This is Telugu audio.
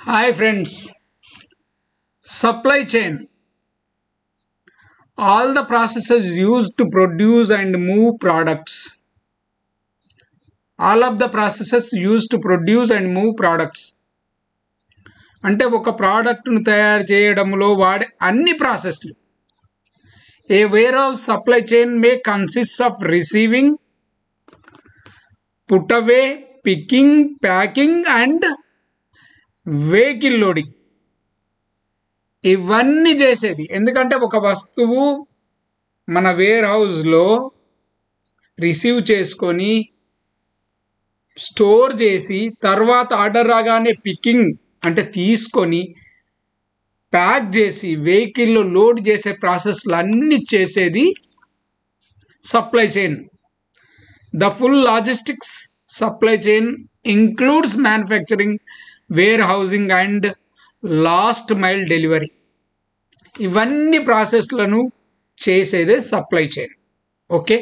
Hi friends, supply chain. All the processes used to produce and move products. All of the processes used to produce and move products. అంటే ఒక ప్రోడక్ట్ను తయారు చేయడంలో వాడే అన్ని ప్రాసెస్లు. A warehouse supply chain may consist of receiving, put away, picking, packing and vehicle loading. ఇవన్నీ చేసేది ఎందుకంటే ఒక వస్తువు మన వేర్ హౌస్లో రిసీవ్ చేసుకొని స్టోర్ చేసి తర్వాత ఆర్డర్ రాగానే పికింగ్ అంటే తీసుకొని ప్యాక్ చేసి వెహికల్లో లోడ్ చేసే ప్రాసెస్లు అన్నీ చేసేది supply chain. The full logistics supply chain includes manufacturing, warehousing and last mile delivery. ఇవన్నీ ప్రాసెస్లను చేసేదే సప్లై చైన్. ఓకే.